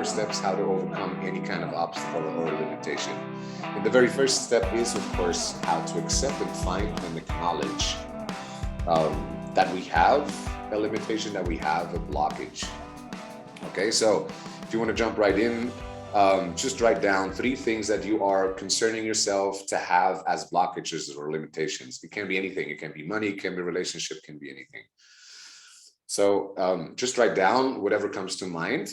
4 steps how to overcome any kind of obstacle or limitation. And the very first step is, of course, how to accept and find and acknowledge that we have a limitation, that we have a blockage. Okay, so if you want to jump right in, just write down 3 things that you are concerning yourself to have as blockages or limitations. It can be anything. It can be money, it can be relationship, it can be anything. So just write down whatever comes to mind.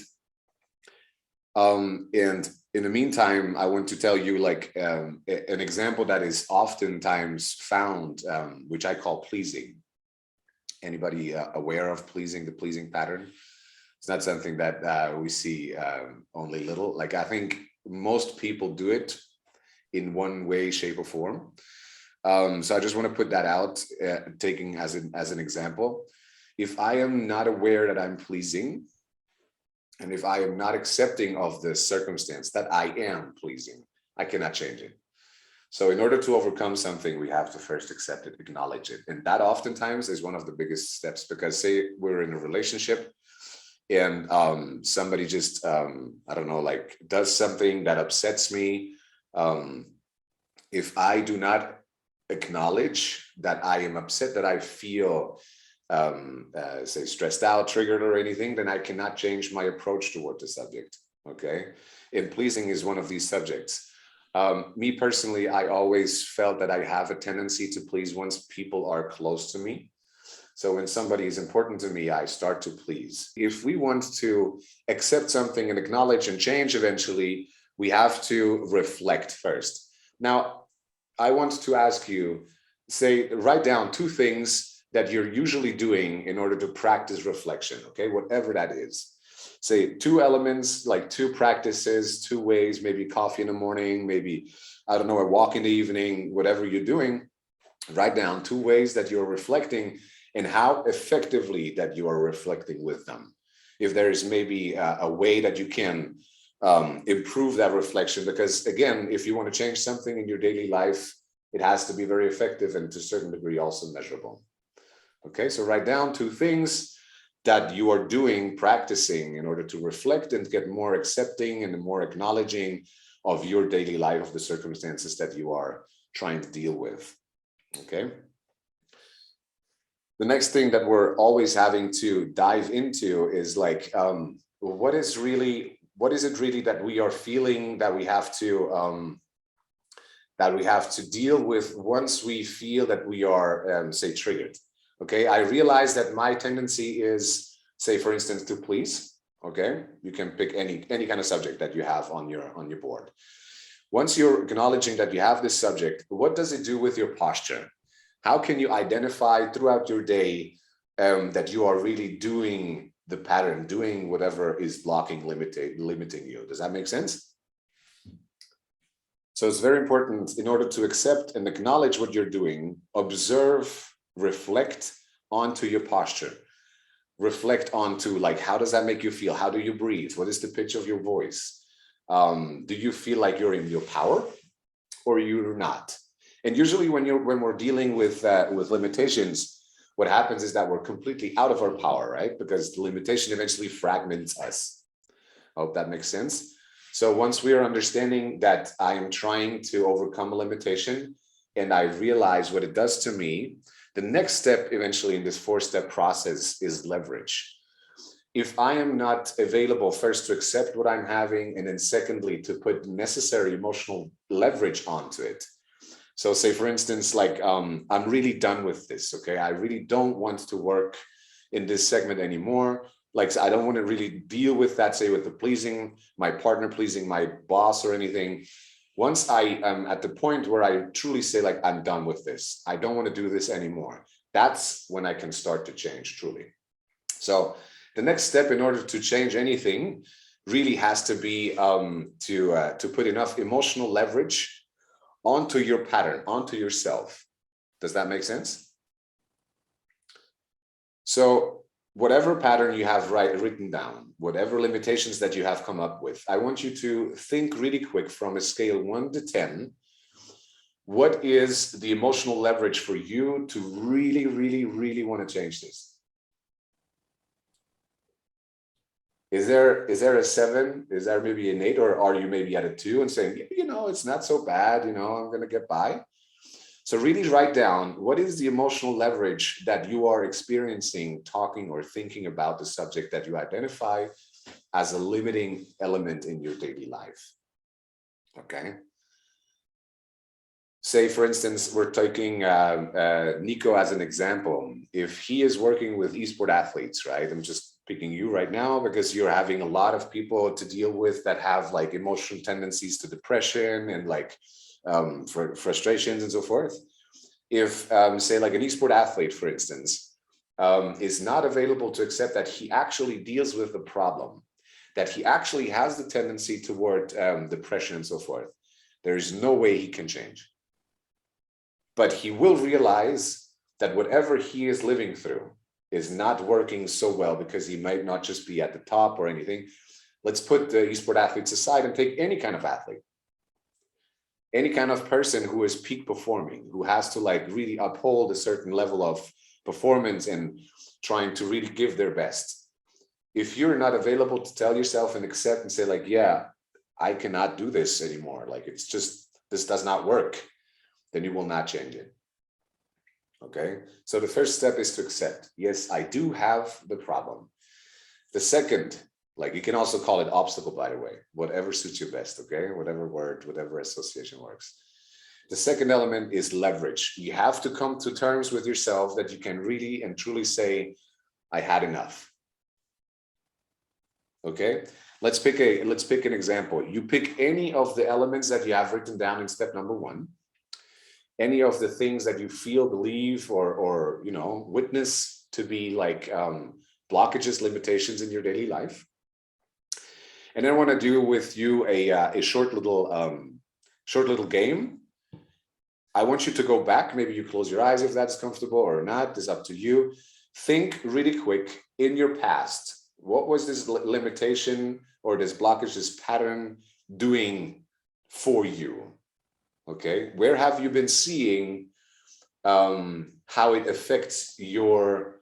And in the meantime, I want to tell you like an example that is oftentimes found, which I call pleasing. Anybody aware of pleasing, the pleasing pattern? It's not something that we see only little. Like I think most people do it in one way, shape, or form. So I just want to put that out, taking as an example. If I am not aware that I'm pleasing, and if I am not accepting of the circumstance that I am pleasing, I cannot change it. So in order to overcome something, we have to first accept it, acknowledge it. And that oftentimes is one of the biggest steps, because say we're in a relationship and somebody just, I don't know, like does something that upsets me. If I do not acknowledge that I am upset, that I feel say stressed out, triggered or anything, then I cannot change my approach toward the subject. Okay, and pleasing is one of these subjects. Me personally, I always felt that I have a tendency to please once people are close to me. So when somebody is important to me, I start to please. If we want to accept something and acknowledge and change eventually, we have to reflect first. Now, I want to ask you, say, write down 2 things that you're usually doing in order to practice reflection, okay, whatever that is. Say 2 elements, like 2 practices, 2 ways, maybe coffee in the morning, maybe, I don't know, a walk in the evening, whatever you're doing. Write down 2 ways that you're reflecting and how effectively that you are reflecting with them. If there is maybe a way that you can improve that reflection, because again, if you want to change something in your daily life, it has to be very effective and to a certain degree also measurable. Okay, so write down 2 things that you are doing, practicing in order to reflect and get more accepting and more acknowledging of your daily life, of the circumstances that you are trying to deal with. Okay. The next thing that we're always having to dive into is like, what is it really that we are feeling that we have to deal with once we feel that we are, say, triggered. Okay, I realize that my tendency is, say, for instance, to please. Okay, you can pick any kind of subject that you have on your board. Once you're acknowledging that you have this subject, what does it do with your posture? How can you identify throughout your day that you are really doing the pattern, doing whatever is blocking, limiting you? Does that make sense? So it's very important, in order to accept and acknowledge what you're doing, observe, reflect onto your posture. Reflect onto, like, how does that make you feel? How do you breathe? What is the pitch of your voice? Do you feel like you're in your power or you're not? And usually when we're dealing with limitations, what happens is that we're completely out of our power, right? Because the limitation eventually fragments us. I hope that makes sense. So once we are understanding that I am trying to overcome a limitation and I realize what it does to me, the next step eventually in this 4-step process is leverage. If I am not available first to accept what I'm having, and then secondly, to put necessary emotional leverage onto it. So say, for instance, like, I'm really done with this, okay? I really don't want to work in this segment anymore. Like, I don't want to really deal with that, say, with the pleasing, my partner pleasing, my boss or anything. Once I am at the point where I truly say, like, I'm done with this, I don't want to do this anymore, that's when I can start to change truly. So the next step in order to change anything really has to be to put enough emotional leverage onto your pattern, onto yourself. Does that make sense? So whatever pattern you have written down, whatever limitations that you have come up with, I want you to think really quick from a scale 1 to 10. What is the emotional leverage for you to really, really, really want to change this? Is there a 7? Is there maybe an 8, or are you maybe at a 2 and saying, you know, it's not so bad, you know, I'm going to get by? So really write down, what is the emotional leverage that you are experiencing, talking or thinking about the subject that you identify as a limiting element in your daily life? Okay. Say, for instance, we're taking Nico as an example. If he is working with esport athletes, right? I'm just picking you right now because you're having a lot of people to deal with that have like emotional tendencies to depression and like frustrations and so forth. If say like an esport athlete, for instance, is not available to accept that he actually deals with the problem, that he actually has the tendency toward depression and so forth, there is no way he can change. But he will realize that whatever he is living through is not working so well because he might not just be at the top or anything. Let's put the esport athletes aside and take any kind of athlete. Any kind of person who is peak performing, who has to like really uphold a certain level of performance and trying to really give their best. If you're not available to tell yourself and accept and say like, yeah, I cannot do this anymore, like it's just, this does not work, then you will not change it. Okay, so the first step is to accept, yes, I do have the problem. The second, like you can also call it obstacle, by the way, whatever suits you best, okay, whatever word, whatever association works. The second element is leverage. You have to come to terms with yourself that you can really and truly say, I had enough. Okay, let's pick an example. You pick any of the elements that you have written down in step number 1. Any of the things that you feel, believe, or you know, witness to be like blockages, limitations in your daily life. And then I want to do with you a short little game. I want you to go back. Maybe you close your eyes if that's comfortable or not. It's up to you. Think really quick in your past. What was this limitation or this blockage, this pattern doing for you? Okay, where have you been seeing how it affects your,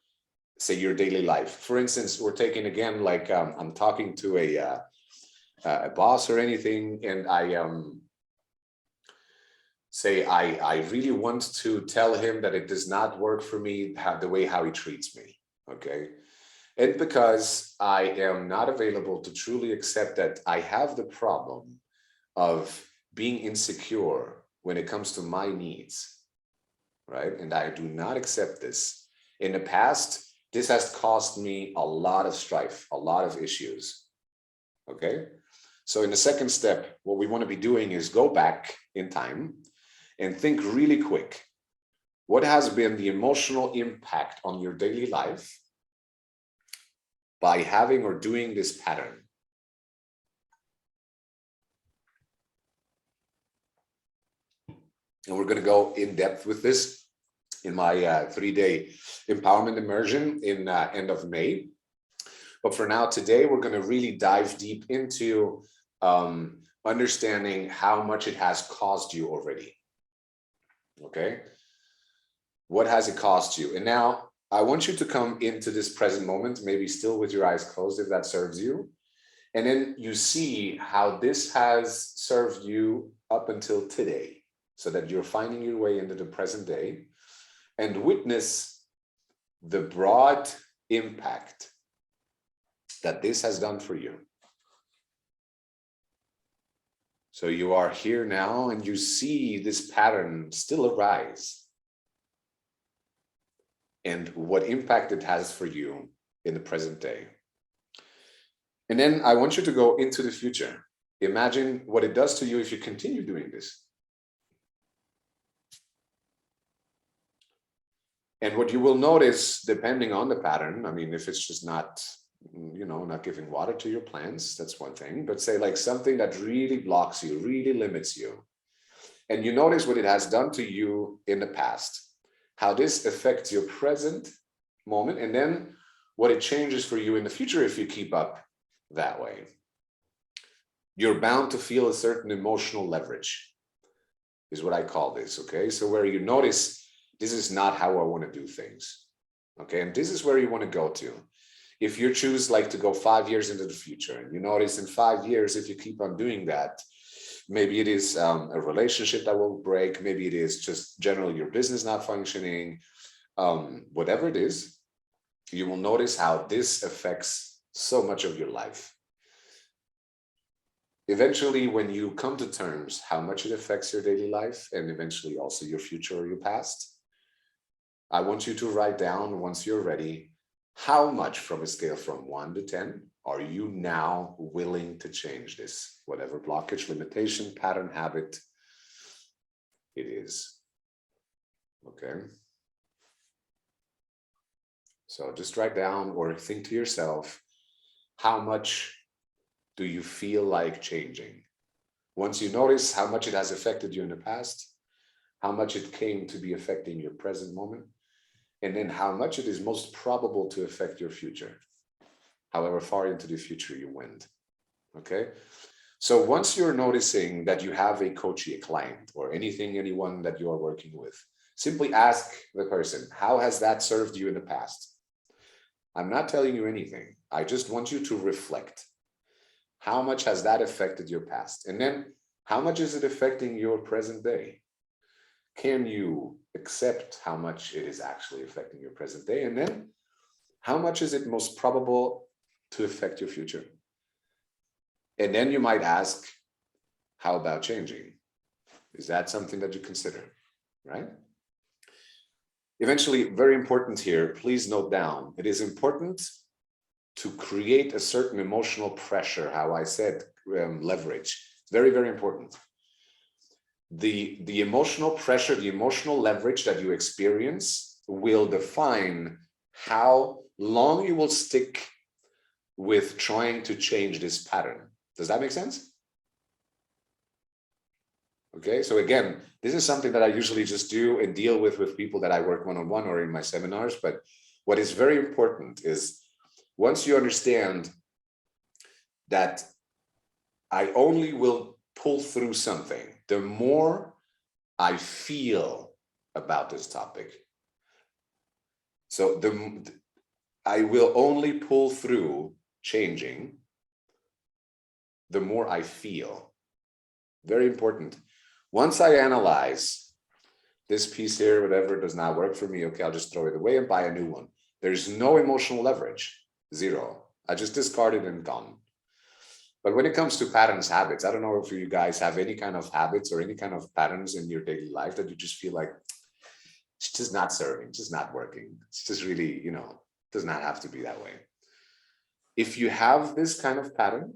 say, your daily life? For instance, we're taking again, like I'm talking to a boss or anything, and I say I really want to tell him that it does not work for me the way how he treats me. Okay, and because I am not available to truly accept that I have the problem of being insecure when it comes to my needs, right? And I do not accept this. In the past, this has caused me a lot of strife, a lot of issues, okay? So in the second step, what we want to be doing is go back in time and think really quick. What has been the emotional impact on your daily life by having or doing this pattern? And we're going to go in depth with this in my 3-day empowerment immersion in end of May. But for now, today, we're going to really dive deep into understanding how much it has caused you already. Okay. What has it cost you? And now I want you to come into this present moment, maybe still with your eyes closed, if that serves you. And then you see how this has served you up until today, so that you're finding your way into the present day, and witness the broad impact that this has done for you. So you are here now and you see this pattern still arise, and what impact it has for you in the present day. And then I want you to go into the future. Imagine what it does to you if you continue doing this. And what you will notice, depending on the pattern, I mean, if it's just not, you know, not giving water to your plants, that's one thing, but say like something that really blocks you, really limits you. And you notice what it has done to you in the past, how this affects your present moment, and then what it changes for you in the future if you keep up that way. You're bound to feel a certain emotional leverage, is what I call this, okay? So where you notice, this is not how I want to do things, okay? And this is where you want to go to. If you choose like to go 5 years into the future, and you notice in 5 years, if you keep on doing that, maybe it is a relationship that will break, maybe it is just generally your business not functioning, whatever it is, you will notice how this affects so much of your life. Eventually, when you come to terms how much it affects your daily life and eventually also your future or your past, I want you to write down, once you're ready, how much from a scale from 1 to 10 are you now willing to change this, whatever blockage, limitation, pattern, habit it is. Okay. So just write down or think to yourself, how much do you feel like changing? Once you notice how much it has affected you in the past, how much it came to be affecting your present moment, and then how much it is most probable to affect your future, however far into the future you went. Okay. So once you're noticing that you have a coachee, a client, or anyone that you are working with, simply ask the person, how has that served you in the past? I'm not telling you anything. I just want you to reflect. How much has that affected your past? And then how much is it affecting your present day? Can you accept how much it is actually affecting your present day? And then how much is it most probable to affect your future? And then you might ask, how about changing? Is that something that you consider, right? Eventually, very important here, please note down, it is important to create a certain emotional pressure, how I said, leverage. It's very, very important. The emotional pressure, the emotional leverage that you experience will define how long you will stick with trying to change this pattern. Does that make sense? Okay, so again, this is something that I usually just do and deal with people that I work one-on-one or in my seminars. But what is very important is once you understand that I only will pull through something the more I feel about this topic. So I will only pull through changing the more I feel. Very important. Once I analyze this piece here, whatever does not work for me, okay, I'll just throw it away and buy a new one. There's no emotional leverage, zero. I just discard it and gone. But when it comes to patterns, habits, I don't know if you guys have any kind of habits or any kind of patterns in your daily life that you just feel like it's just not serving, just not working. It's just really, does not have to be that way. If you have this kind of pattern,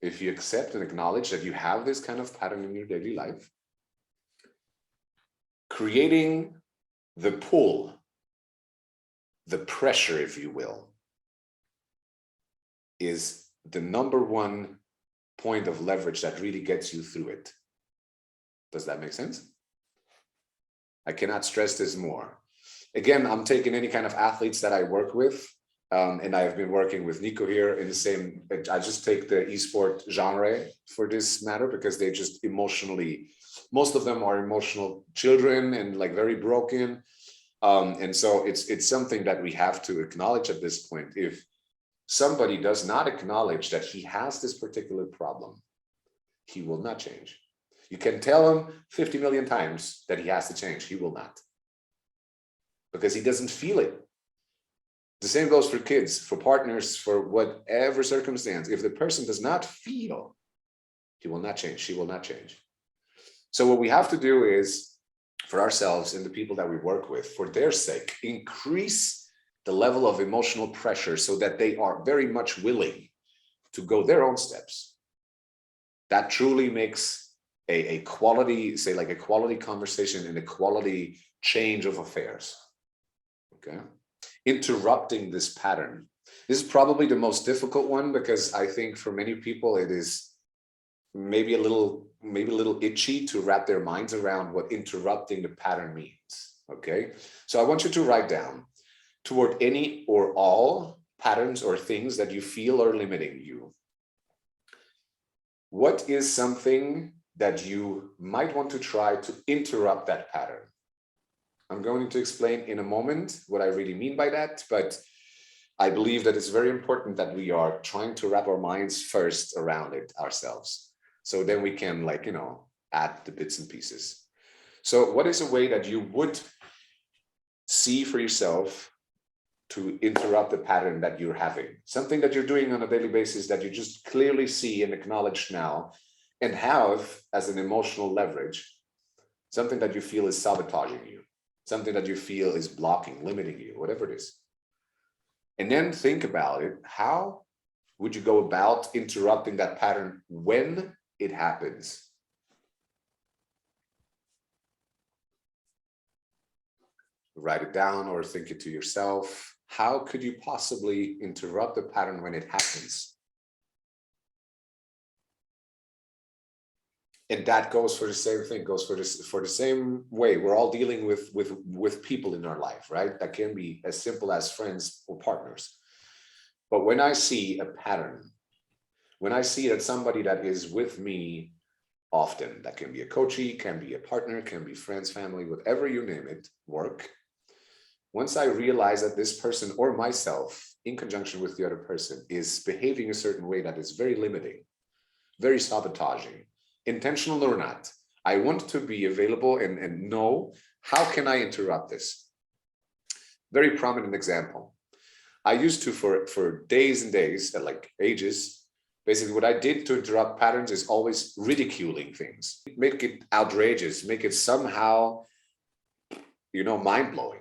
if you accept and acknowledge that you have this kind of pattern in your daily life, creating the pull, the pressure, if you will, is the number one point of leverage that really gets you through it. Does that make sense? I cannot stress this more. Again, I'm taking any kind of athletes that I work with, and I've been working with Nico here in the same, I just take the esport genre for this matter because they just emotionally, most of them are emotional children and like very broken. And so it's something that we have to acknowledge at this point. If somebody does not acknowledge that he has this particular problem, he will not change. You can tell him 50 million times that he has to change. He will not. Because he doesn't feel it. The same goes for kids, for partners, for whatever circumstance. If the person does not feel, he will not change. She will not change. So what we have to do is, for ourselves and the people that we work with, for their sake, increase the level of emotional pressure so that they are very much willing to go their own steps. That truly makes a quality, say like a quality conversation and a quality change of affairs. Okay. Interrupting this pattern. This is probably the most difficult one because I think for many people it is maybe a little itchy to wrap their minds around what interrupting the pattern means. Okay. So I want you to write down toward any or all patterns or things that you feel are limiting you. What is something that you might want to try to interrupt that pattern? I'm going to explain in a moment what I really mean by that, but I believe that it's very important that we are trying to wrap our minds first around it ourselves. So then we can, like, you know, add the bits and pieces. So what is a way that you would see for yourself to interrupt the pattern that you're having? Something that you're doing on a daily basis that you just clearly see and acknowledge now and have as an emotional leverage, something that you feel is sabotaging you, something that you feel is blocking, limiting you, whatever it is. And then think about it. How would you go about interrupting that pattern when it happens? Write it down or think it to yourself. How could you possibly interrupt the pattern when it happens? And that goes for the same thing, goes for the same way. We're all dealing with people in our life, right? That can be as simple as friends or partners. But when I see a pattern, when I see that somebody that is with me often, that can be a coachee, can be a partner, can be friends, family, whatever you name it, work. Once I realize that this person or myself, in conjunction with the other person, is behaving a certain way that is very limiting, very sabotaging, intentional or not, I want to be available and know, how can I interrupt this? Very prominent example. I used to, for days and days, like ages, basically what I did to interrupt patterns is always ridiculing things, make it outrageous, make it somehow, you know, mind-blowing.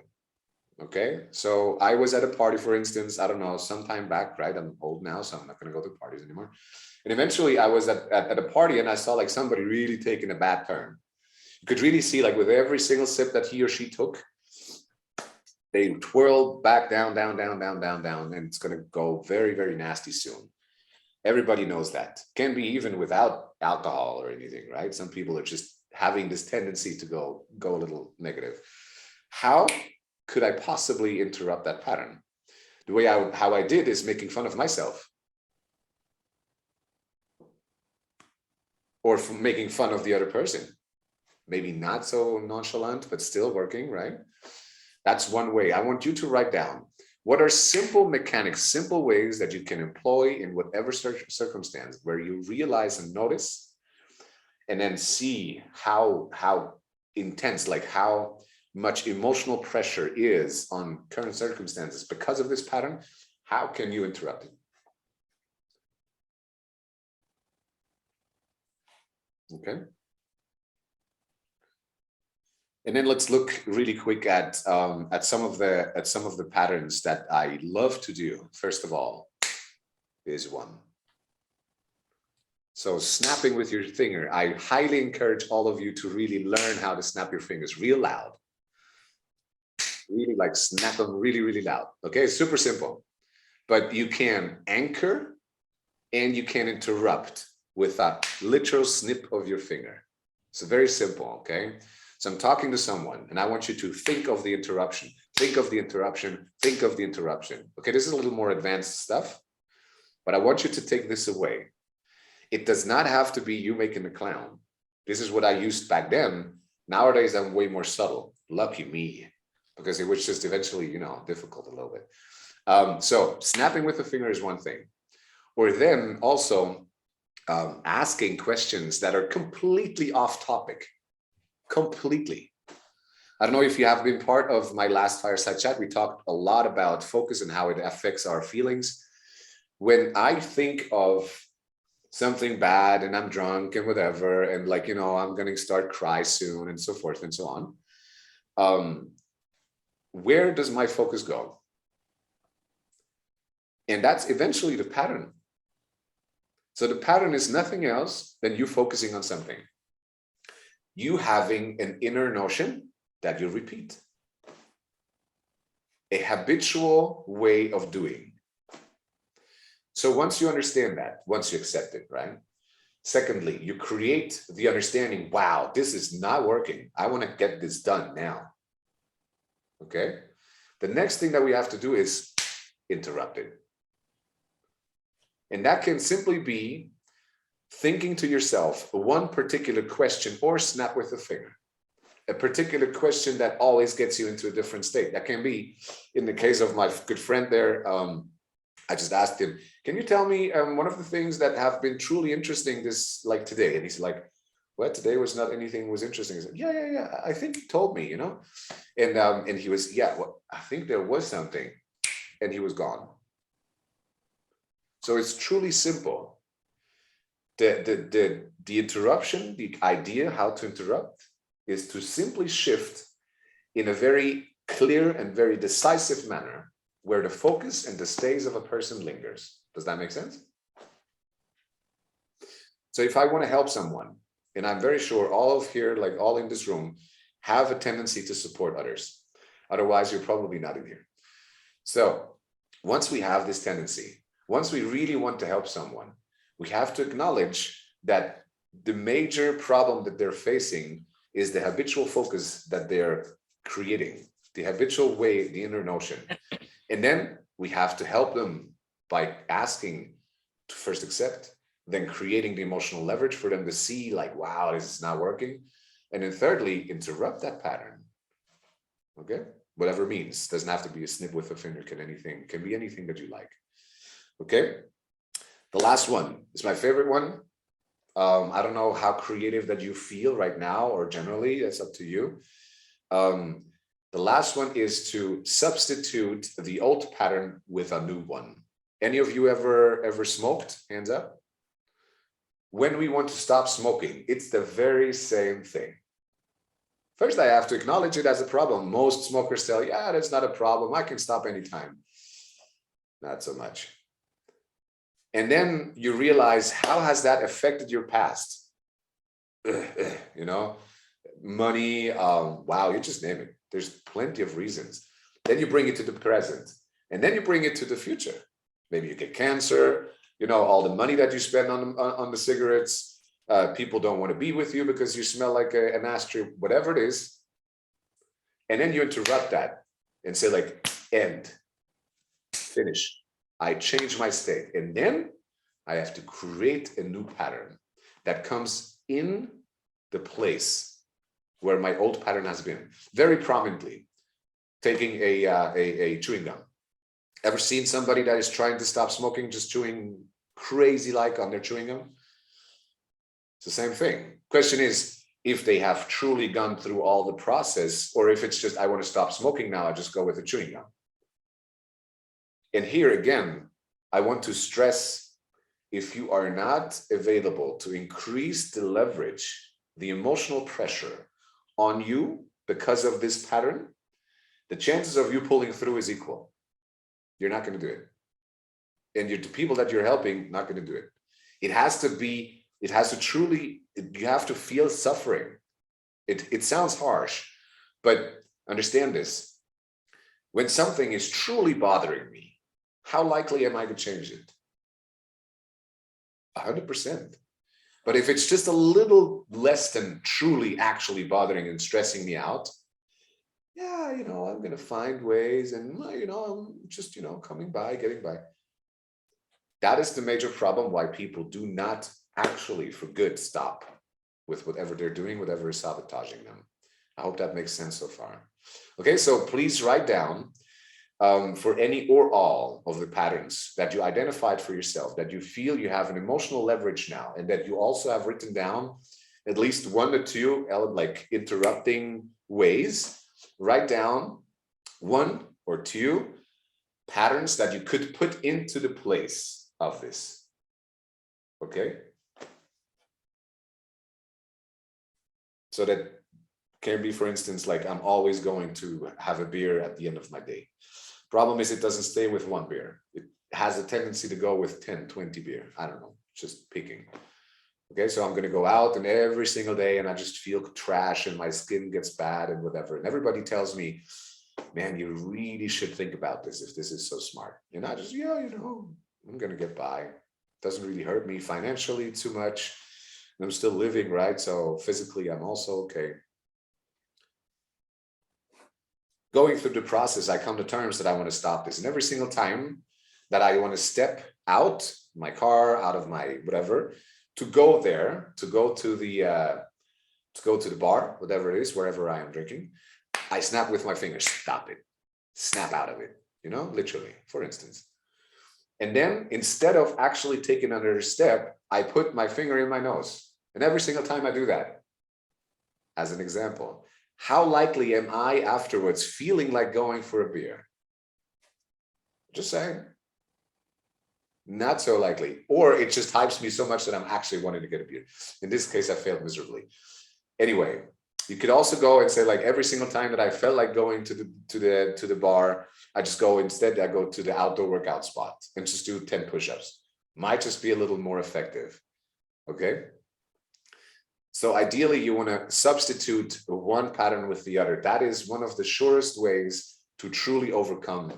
Okay, so I was at a party, for instance, I don't know, some time back, right? I'm old now, so I'm not going to go to parties anymore. And eventually I was at a party and I saw like somebody really taking a bad turn. You could really see, like, with every single sip that he or she took, they twirled back down, down, down, down, down, down, and it's going to go very, very nasty soon. Everybody knows that. Can be even without alcohol or anything, right? Some people are just having this tendency to go a little negative. How could I possibly interrupt that pattern? The way how I did is making fun of myself, or from making fun of the other person. Maybe not so nonchalant, but still working, right? That's one way. I want you to write down, what are simple mechanics, simple ways that you can employ in whatever circumstance where you realize and notice, and then see how intense, like how much emotional pressure is on current circumstances because of this pattern. How can you interrupt it? Okay. And then let's look really quick at some of the patterns that I love to do. First of all, is one. So snapping with your finger. I highly encourage all of you to really learn how to snap your fingers real loud. Really, like, snap them really, really loud. Okay, super simple. But you can anchor and you can interrupt with a literal snip of your finger. So very simple, okay? So I'm talking to someone and I want you to think of the interruption, think of the interruption, think of the interruption. Okay, this is a little more advanced stuff, but I want you to take this away. It does not have to be you making a clown. This is what I used back then. Nowadays, I'm way more subtle. Lucky me, because it was just eventually, you know, difficult a little bit. So snapping with the finger is one thing. Or then also asking questions that are completely off topic. Completely. I don't know if you have been part of my last Fireside Chat. We talked a lot about focus and how it affects our feelings. When I think of something bad and I'm drunk and whatever, and, like, you know, I'm going to start cry soon and so forth and so on, where does my focus go? And that's eventually the pattern. So the pattern is nothing else than you focusing on something. You having an inner notion that you repeat. A habitual way of doing. So once you understand that, once you accept it, right? Secondly, you create the understanding, wow, this is not working. I want to get this done now. Okay? The next thing that we have to do is interrupt it. And that can simply be thinking to yourself one particular question or snap with the finger. a particular question that always gets you into a different state. That can be, in the case of my good friend there, I just asked him, can you tell me one of the things that have been truly interesting this, like today? And he's like, well, today was not anything was interesting. He said, yeah, I think he told me, you know? And he was, yeah, well, I think there was something, and he was gone. So it's truly simple. The interruption, the idea how to interrupt is to simply shift in a very clear and very decisive manner where the focus and the stays of a person lingers. Does that make sense? So if I want to help someone, and I'm very sure all of here, like all in this room, have a tendency to support others. Otherwise, you're probably not in here. So once we have this tendency, once we really want to help someone, we have to acknowledge that the major problem that they're facing is the habitual focus that they're creating, the habitual way, the inner notion. And then we have to help them by asking to first accept, then creating the emotional leverage for them to see like, wow, this is not working. And then thirdly, interrupt that pattern. Okay, whatever means, doesn't have to be a snip with a finger, can be anything that you like. Okay, the last one is my favorite one. I don't know how creative that you feel right now or generally, that's up to you. The last one is to substitute the old pattern with a new one. Any of you ever smoked? Hands up. When we want to stop smoking, it's the very same thing. First, I have to acknowledge it as a problem. Most smokers tell, yeah, that's not a problem. I can stop anytime. Not so much. And then you realize, how has that affected your past? You know, money, wow, you just name it. There's plenty of reasons. Then you bring it to the present, and then you bring it to the future. Maybe you get cancer, you know, all the money that you spend on the cigarettes, people don't want to be with you because you smell like an ashtray, whatever it is. And then you interrupt that and say like, end, finish. I change my state. And then I have to create a new pattern that comes in the place where my old pattern has been. Very prominently, taking a chewing gum. Ever seen somebody that is trying to stop smoking, just chewing crazy like on their chewing gum? It's the same thing. Question is, if they have truly gone through all the process, or if it's just, I want to stop smoking now, I just go with the chewing gum. And here again, I want to stress, if you are not available to increase the leverage, the emotional pressure on you because of this pattern, the chances of you pulling through is equal. You're not going to do it. And the people that you're helping, not going to do it. It has to be, it has to truly, you have to feel suffering. It sounds harsh, but understand this. When something is truly bothering me, how likely am I to change it? 100%. But if it's just a little less than truly actually bothering and stressing me out, yeah, you know, I'm going to find ways and, you know, I'm just, you know, coming by, getting by. That is the major problem why people do not actually, for good, stop with whatever they're doing, whatever is sabotaging them. I hope that makes sense so far. Okay, so please write down for any or all of the patterns that you identified for yourself, that you feel you have an emotional leverage now, and that you also have written down at least 1 or 2 like interrupting ways. Write down 1 or 2 patterns that you could put into the place of this. Okay? So that can be, for instance, like I'm always going to have a beer at the end of my day. Problem is, it doesn't stay with 1 beer. It has a tendency to go with 10, 20 beer. I don't know, just picking. Okay, so I'm going to go out and every single day and I just feel trash and my skin gets bad and whatever. And everybody tells me, man, you really should think about this if this is so smart. And I just, yeah, you know, I'm going to get by. Doesn't really hurt me financially too much. And I'm still living, right? So physically, I'm also okay. Going through the process, I come to terms that I want to stop this. And every single time that I want to step out my car, out of my whatever, to go there, to go to to go to the bar, whatever it is, wherever I am drinking, I snap with my fingers, stop it, snap out of it, literally, for instance. And then instead of actually taking another step, I put my finger in my nose. And every single time I do that, as an example, how likely am I afterwards feeling like going for a beer? Just saying. Not so likely. Or it just hypes me so much that I'm actually wanting to get a beer. In this case, I failed miserably. Anyway, you could also go and say, like, every single time that I felt like going to the bar, I just go, instead I go to the outdoor workout spot and just do 10 push-ups. Might just be a little more effective. Okay. So ideally, you want to substitute one pattern with the other. That is one of the surest ways to truly overcome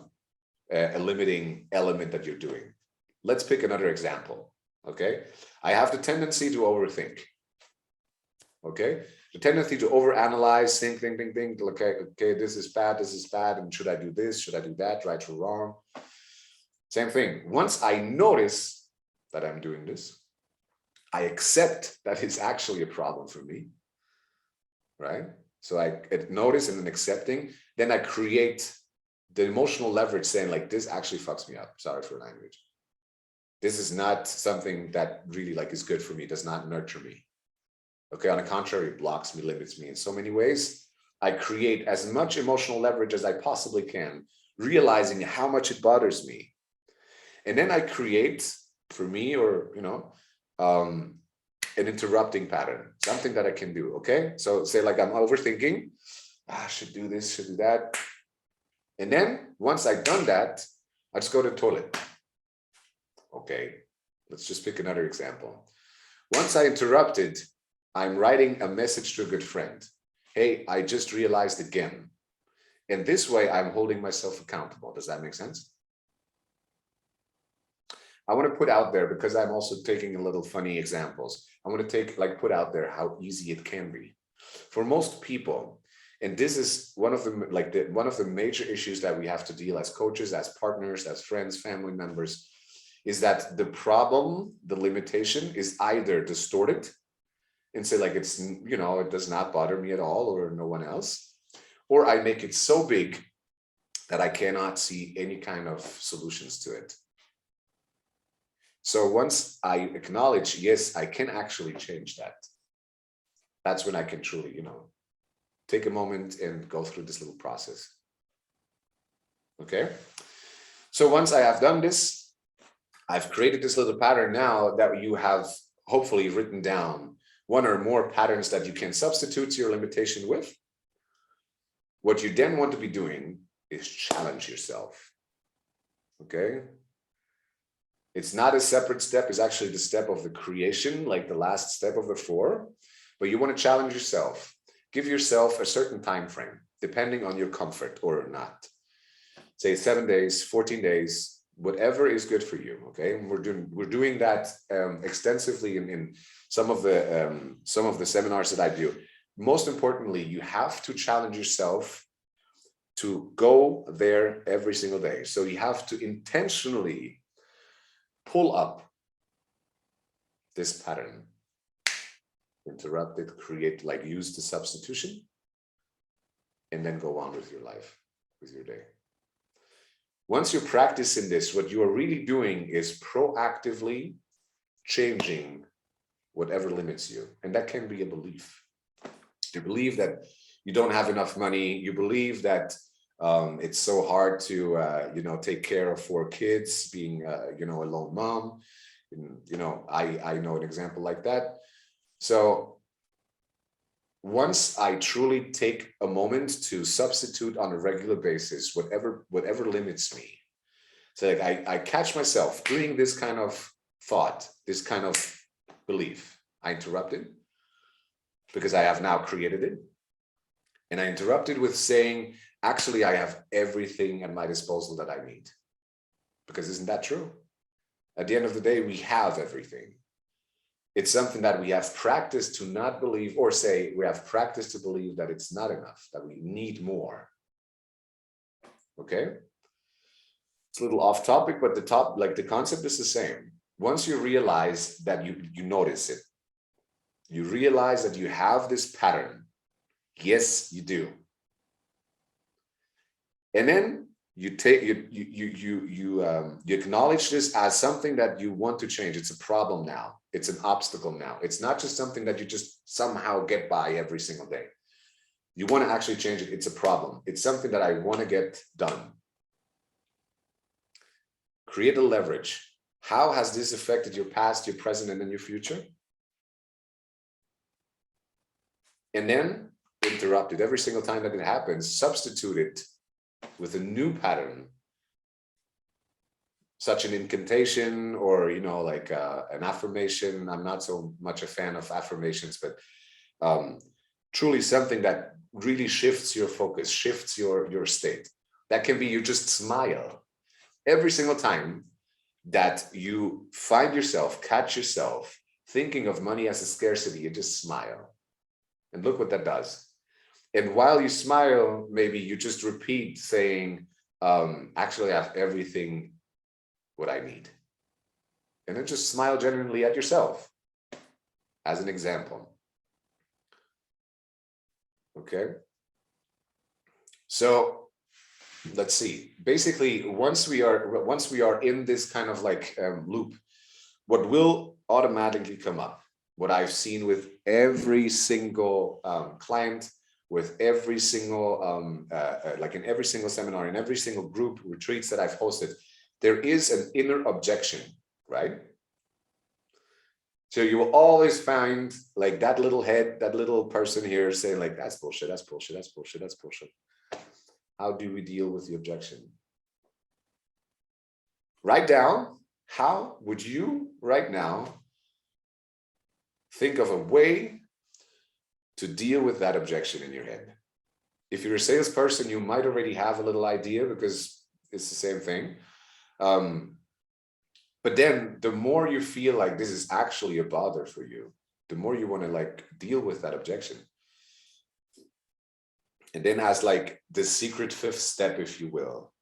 a limiting element that you're doing. Let's pick another example. Okay. I have the tendency to overthink. Okay. The tendency to overanalyze, think, okay, this is bad, and should I do this, should I do that, right or wrong? Same thing. Once I notice that I'm doing this, I accept that it's actually a problem for me, right? So I notice and then accepting, then I create the emotional leverage saying, like, this actually fucks me up. Sorry for language. This is not something that really is good for me, does not nurture me. Okay, on the contrary, it blocks me, limits me in so many ways. I create as much emotional leverage as I possibly can, realizing how much it bothers me. And then I create, for me, or, an interrupting pattern, something that I can do, okay? So say, like, I'm overthinking, I should do this, should do that. And then once I've done that, I just go to the toilet. Okay, let's just pick another example. Once I interrupted, I'm writing a message to a good friend. Hey, I just realized again. And this way I'm holding myself accountable. Does that make sense? I want to put out there, because I'm also taking a little funny examples. I want to put out there how easy it can be. For most people, and this is one of the major issues that we have to deal as coaches, as partners, as friends, family members, is that the problem, the limitation is either distorted and say, like, it's, it does not bother me at all, or no one else, or I make it so big that I cannot see any kind of solutions to it. So once I acknowledge, yes, I can actually change that, that's when I can truly, take a moment and go through this little process. Okay. So once I have done this, I've created this little pattern. Now that you have hopefully written down one or more patterns that you can substitute your limitation with, what you then want to be doing is challenge yourself. Okay. It's not a separate step, it's actually the step of the creation, like the last step of the 4, but you want to challenge yourself. Give yourself a certain time frame, depending on your comfort or not. Say 7 days, 14 days, whatever is good for you. Okay, and we're doing that extensively in some of the seminars that I do. Most importantly, you have to challenge yourself to go there every single day. So you have to intentionally pull up this pattern, interrupt it, create, use the substitution, and then go on with your life, with your day. Once you're practicing this, what you are really doing is proactively changing whatever limits you. And that can be a belief. You believe that you don't have enough money. You believe that it's so hard to, take care of 4 kids, being, a lone mom. I know an example like that. So once I truly take a moment to substitute on a regular basis, whatever limits me, so I catch myself doing this kind of thought, this kind of belief, I interrupt it because I have now created it. And I interrupt it with saying, actually, I have everything at my disposal that I need. Because isn't that true? At the end of the day, we have everything. It's something that we have practiced to not believe, or say we have practiced to believe that it's not enough, that we need more. Okay? It's a little off topic, but the concept is the same. Once you realize that you notice it, You realize that you have this pattern. Yes, you do. And then you take you acknowledge this as something that you want to change. It's a problem now. It's an obstacle now. It's not just something that you just somehow get by every single day. You want to actually change it. It's a problem. It's something that I want to get done. Create a leverage. How has this affected your past, your present, and then your future? And then interrupt it. Every single time that it happens, substitute it with a new pattern, such an incantation or, you know, like an affirmation. I'm not so much a fan of affirmations, but truly something that really shifts your focus, shifts your state. That can be you just smile. Every single time that you find yourself, catch yourself thinking of money as a scarcity, you just smile. And look what that does. And while you smile, maybe you just repeat saying, actually, I have everything what I need. And then just smile genuinely at yourself as an example. Okay. So let's see. Basically, once we are in this kind of like loop, what will automatically come up, what I've seen with every single client, with every single, like in every single seminar, in every single group retreats that I've hosted, there is an inner objection, right? So you will always find like that little head, that little person here saying like, that's bullshit, that's bullshit, that's bullshit, that's bullshit. How do we deal with the objection? Write down, how would you right now think of a way to deal with that objection in your head? If you're a salesperson, you might already have a little idea because it's the same thing. But then the more you feel like this is actually a bother for you, the more you want to like deal with that objection. And then as like the secret fifth step, if you will,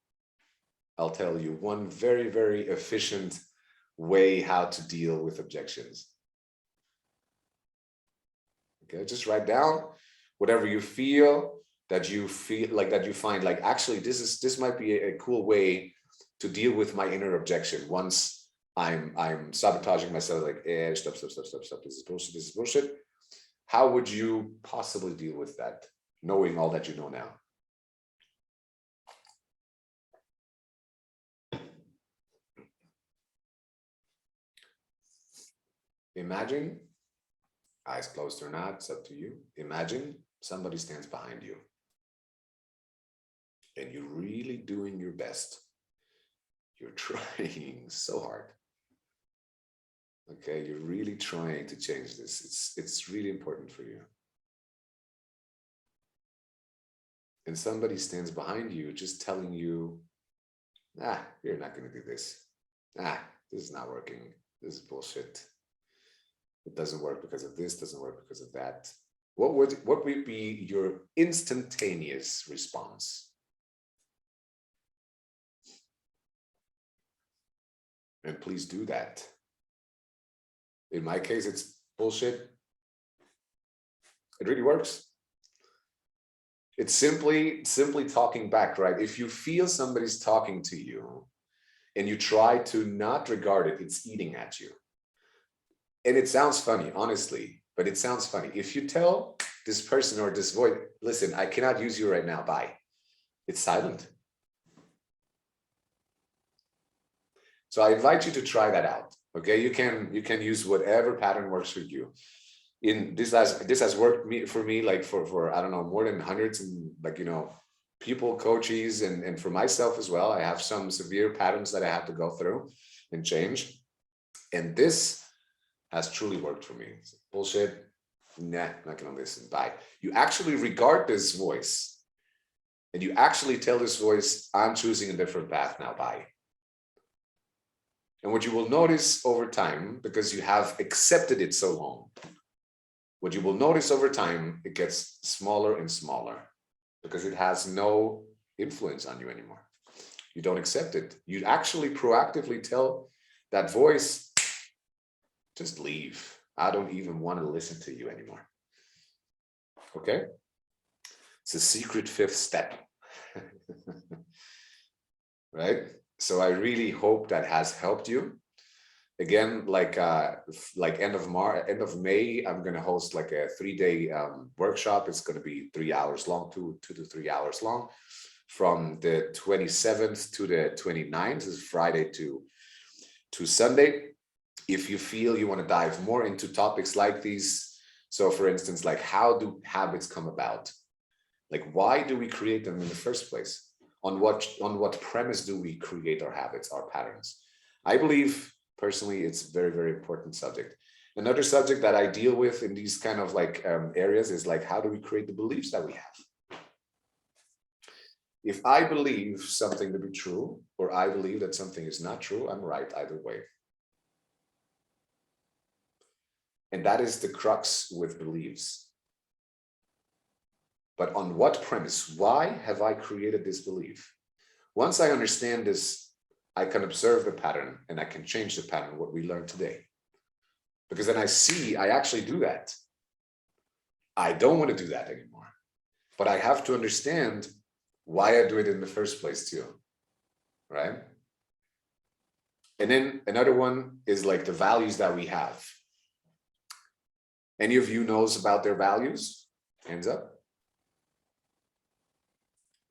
I'll tell you one very, very efficient way how to deal with objections. Okay, just write down whatever you feel that you find like, actually, this might be a cool way to deal with my inner objection. Once I'm sabotaging myself, like, stop, this is bullshit. How would you possibly deal with that, knowing all that you know now? Imagine, eyes closed or not, it's up to you. Imagine somebody stands behind you and you're really doing your best. You're trying so hard. Okay, you're really trying to change this. It's really important for you. And somebody stands behind you just telling you, you're not going to do this. This is not working. This is bullshit. It doesn't work because of this, doesn't work because of that. What would be your instantaneous response? And please do that. In my case, it's bullshit. It really works. It's simply talking back, right? If you feel somebody's talking to you and you try to not regard it, it's eating at you. And it sounds funny, honestly, but it sounds funny. If you tell this person or this voice, listen, I cannot use you right now, bye. It's silent. So I invite you to try that out. Okay, you can use whatever pattern works for you. This has worked for me like for I don't know, more than hundreds and like, you know, people, coaches, and for myself as well. I have some severe patterns that I have to go through and change. And this has truly worked for me. It's bullshit. Nah, not gonna listen. Bye. You actually regard this voice and you actually tell this voice, I'm choosing a different path now. Bye. And what you will notice over time, because you have accepted it so long, what you will notice over time, it gets smaller and smaller because it has no influence on you anymore. You don't accept it. You actually proactively tell that voice, just leave. I don't even want to listen to you anymore. Okay? It's a secret fifth step. Right? So I really hope that has helped you. Again, like end of May, I'm gonna host like a 3-day workshop. It's gonna be 3 hours long, 2 to 3 hours long, from the 27th to the 29th. This is Friday to Sunday. If you feel you want to dive more into topics like these, so for instance, like how do habits come about? Like why do we create them in the first place? On what premise do we create our habits, our patterns? I believe personally it's a very, very important subject. Another subject that I deal with in these kind of like areas is like, how do we create the beliefs that we have? If I believe something to be true, or I believe that something is not true, I'm right either way. And that is the crux with beliefs. But on what premise? Why have I created this belief? Once I understand this, I can observe the pattern and I can change the pattern, what we learned today. Because then I see I actually do that. I don't want to do that anymore. But I have to understand why I do it in the first place too, right? And then another one is like the values that we have. Any of you knows about their values? Hands up.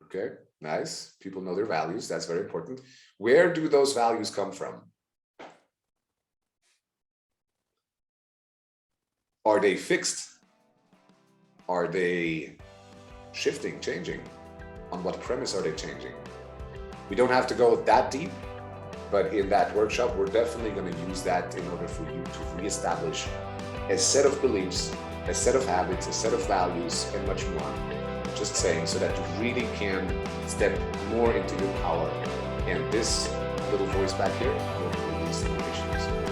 Okay, nice. People know their values. That's very important. Where do those values come from? Are they fixed? Are they shifting, changing? On what premise are they changing? We don't have to go that deep, but in that workshop, we're definitely going to use that in order for you to reestablish a set of beliefs, a set of habits, a set of values, and much more. Just saying, so that you really can step more into your power. And this little voice back here will release the issues.